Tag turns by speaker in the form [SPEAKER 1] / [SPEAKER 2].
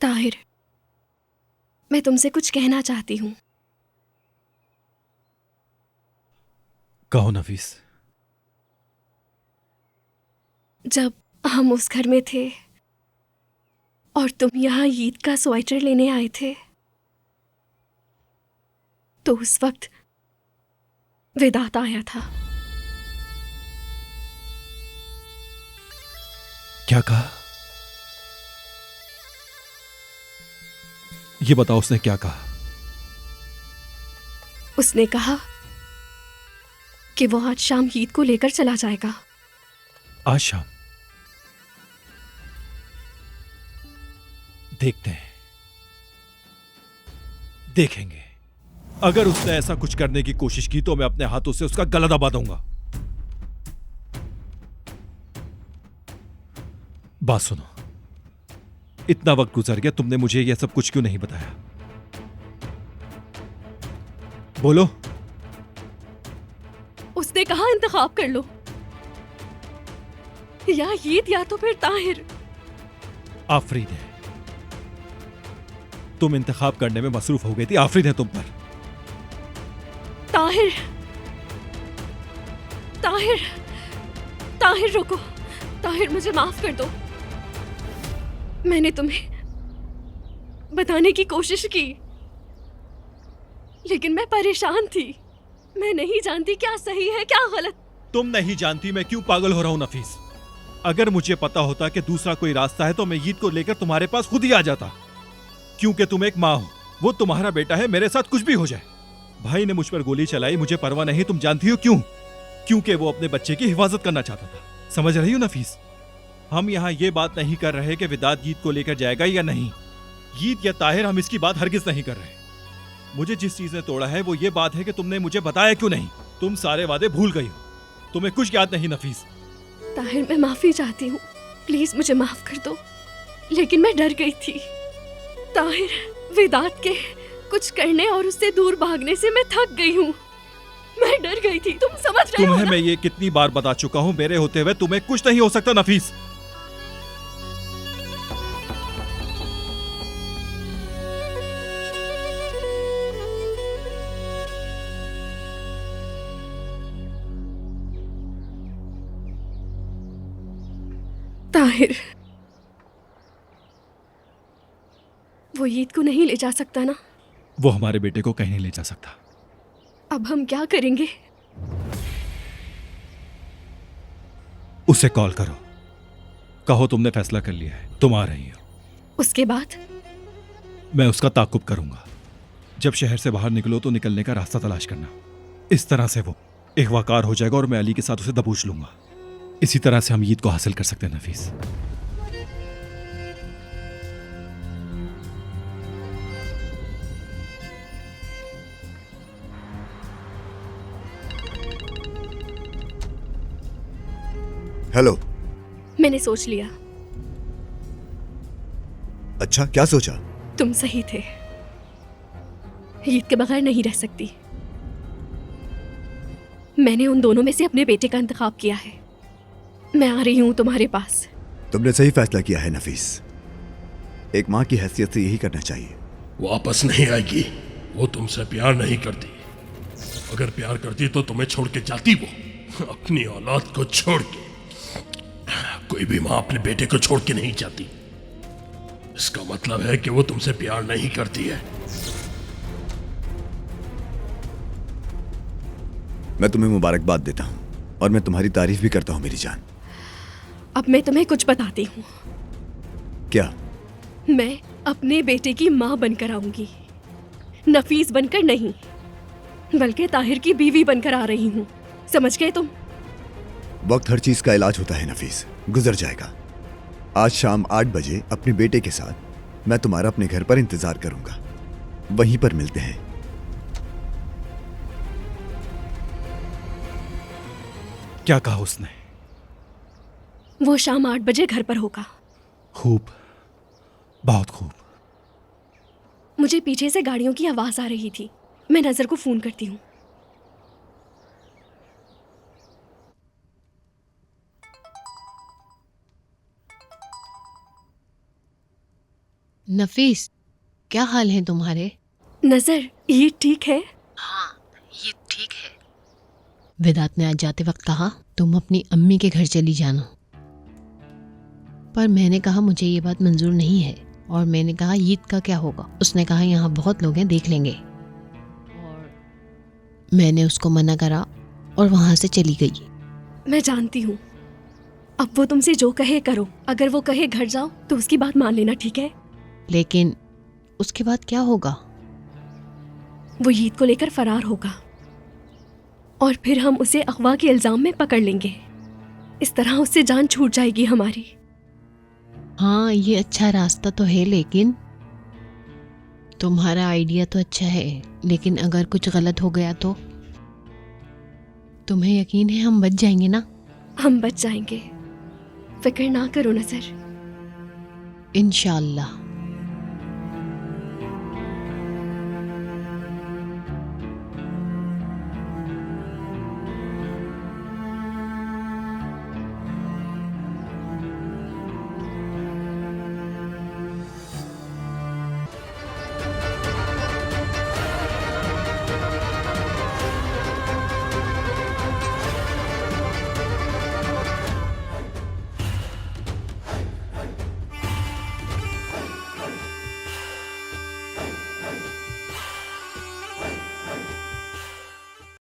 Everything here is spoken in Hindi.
[SPEAKER 1] ताहिर, मैं तुमसे कुछ कहना चाहती हूँ।
[SPEAKER 2] कहो नफीस।
[SPEAKER 1] जब हम उस घर में थे और तुम यहाँ ईद का स्वेटर लेने आए थे, तो उस वक्त वेदांत आया था।
[SPEAKER 2] क्या कहा? ये बताओ, उसने क्या कहा?
[SPEAKER 1] उसने कहा कि वो आज शाम ईद को लेकर चला जाएगा।
[SPEAKER 2] आज शाम? देखते हैं, देखेंगे। अगर उसने ऐसा कुछ करने की कोशिश की तो मैं अपने हाथों से उसका गला दबा दूंगा। बात सुनो, इतना वक्त गुजर गया, तुमने मुझे यह सब कुछ क्यों नहीं बताया? बोलो।
[SPEAKER 1] उसने कहा इंतखाब कर लो, या ईद या तो फिर ताहिर।
[SPEAKER 2] आफरीन है, तुम इंतखाब करने में मसरूफ हो गई थी। आफरीन है तुम पर।
[SPEAKER 1] ताहिर, ताहिर, ताहिर रुको। ताहिर, मुझे माफ कर दो। मैंने तुम्हें बताने की कोशिश की, लेकिन मैं परेशान थी। मैं नहीं जानती क्या सही है क्या गलत।
[SPEAKER 2] तुम नहीं जानती मैं क्यों पागल हो रहा हूं नफीस। अगर मुझे पता होता कि दूसरा कोई रास्ता है तो मैं ईद को लेकर तुम्हारे पास खुद ही आ जाता। क्योंकि तुम एक माँ हो, वो तुम्हारा बेटा है, मेरे साथ कुछ भी हो जाए। भाई ने मुझ पर गोली चलाई, मुझे परवाह नहीं। तुम जानती हो क्यों? क्योंकि वो अपने बच्चे की हिफाजत करना चाहता था। समझ रही हो नफीस? हम यहाँ ये बात नहीं कर रहे कि वेदांत ईद को लेकर जाएगा या नहीं। ईद या ताहिर, हम इसकी बात हरगिज नहीं कर रहे। मुझे जिस चीज ने तोड़ा है वो ये बात है कि तुमने मुझे बताया क्यों नहीं। तुम सारे वादे भूल गई हो, तुम्हें कुछ याद नहीं नफीस।
[SPEAKER 1] ताहिर, मैं माफी चाहती हूँ, प्लीज मुझे माफ कर दो। लेकिन मैं डर गई थी। ताहिर, वेदांत के कुछ करने और उससे दूर भागने से मैं थक गई हूँ। मैं डर गई थी, तुम समझ रहे हो
[SPEAKER 2] तुम्हें
[SPEAKER 1] ना?
[SPEAKER 2] मैं ये कितनी बार बता चुका हूँ, मेरे होते हुए तुम्हें कुछ नहीं हो सकता नफीस।
[SPEAKER 1] ताहिर, वो ईद को नहीं ले जा सकता ना?
[SPEAKER 2] वो हमारे बेटे को कहीं नहीं ले जा सकता।
[SPEAKER 1] अब हम क्या करेंगे?
[SPEAKER 2] उसे कॉल करो, कहो तुमने फैसला कर लिया है, तुम आ रही हो।
[SPEAKER 1] उसके बाद?
[SPEAKER 2] मैं उसका ताकुब करूंगा। जब शहर से बाहर निकलो तो निकलने का रास्ता तलाश करना। इस तरह से वो इख्वाकार हो जाएगा और मैं अली के साथ उसे दबोच लूंगा। इसी तरह से हम ईद को हासिल कर सकते हैं नफीस।
[SPEAKER 3] हेलो।
[SPEAKER 1] मैंने सोच लिया।
[SPEAKER 3] अच्छा, क्या सोचा?
[SPEAKER 1] तुम सही थे, ईद के बगैर नहीं रह सकती। मैंने उन दोनों में से अपने बेटे का इंतखाब किया है। मैं आ रही हूँ तुम्हारे पास।
[SPEAKER 3] तुमने सही फैसला किया है नफीस। एक माँ की हैसियत से यही करना चाहिए।
[SPEAKER 4] वापस नहीं आएगी। वो तुमसे प्यार नहीं करती। अगर प्यार करती तो तुम्हें छोड़ के जाती वो, अपनी औलाद को छोड़ के। कोई भी माँ अपने बेटे को छोड़ के नहीं जाती। इसका मतलब है कि वो तुमसे प्यार नहीं करती है।
[SPEAKER 3] मैं तुम्हें मुबारकबाद देता हूँ और मैं तुम्हारी तारीफ भी करता हूँ मेरी जान।
[SPEAKER 1] अब मैं तुम्हें कुछ बताती हूँ।
[SPEAKER 3] क्या?
[SPEAKER 1] मैं अपने बेटे की माँ बनकर आऊंगी, नफीस बनकर नहीं, बल्कि ताहिर की बीवी बनकर आ रही हूँ। समझ गए तुम?
[SPEAKER 3] वक्त हर चीज का इलाज होता है नफीस, गुजर जाएगा। आज शाम 8 बजे अपने बेटे के साथ मैं तुम्हारा अपने घर पर इंतजार करूंगा। वहीं पर मिलते हैं।
[SPEAKER 2] क्या कहा उसने?
[SPEAKER 1] वो शाम 8 बजे घर पर होगा।
[SPEAKER 2] खूब, बहुत खूब।
[SPEAKER 1] मुझे पीछे से गाड़ियों की आवाज आ रही थी। मैं नजर को फोन करती हूँ।
[SPEAKER 5] नफीस, क्या हाल है तुम्हारे?
[SPEAKER 1] नजर, ये ठीक है?
[SPEAKER 5] हाँ, ये ठीक है। वेदांत ने आज जाते वक्त कहा तुम अपनी अम्मी के घर चली जाना, पर मैंने कहा मुझे ये बात मंजूर नहीं है। और मैंने कहा ईद का क्या होगा? उसने कहा यहाँ बहुत लोग हैं, देख लेंगे। और मैंने उसको मना करा और वहाँ से चली गई।
[SPEAKER 1] मैं जानती हूँ। अब वो तुमसे जो कहे करो। अगर वो कहे घर जाओ तो उसकी बात मान लेना, ठीक है?
[SPEAKER 5] लेकिन उसके बाद क्या होगा?
[SPEAKER 1] वो ईद को लेकर फरार होगा और फिर हम उसे अगवा के इल्जाम में पकड़ लेंगे। इस तरह उससे जान छूट जाएगी हमारी।
[SPEAKER 5] हाँ, ये अच्छा रास्ता तो है, लेकिन तुम्हारा आइडिया तो अच्छा है, लेकिन अगर कुछ गलत हो गया तो? तुम्हें यकीन है हम बच जाएंगे ना?
[SPEAKER 1] हम बच जाएंगे, फिक्र ना करो नजर।
[SPEAKER 5] इंशाअल्लाह।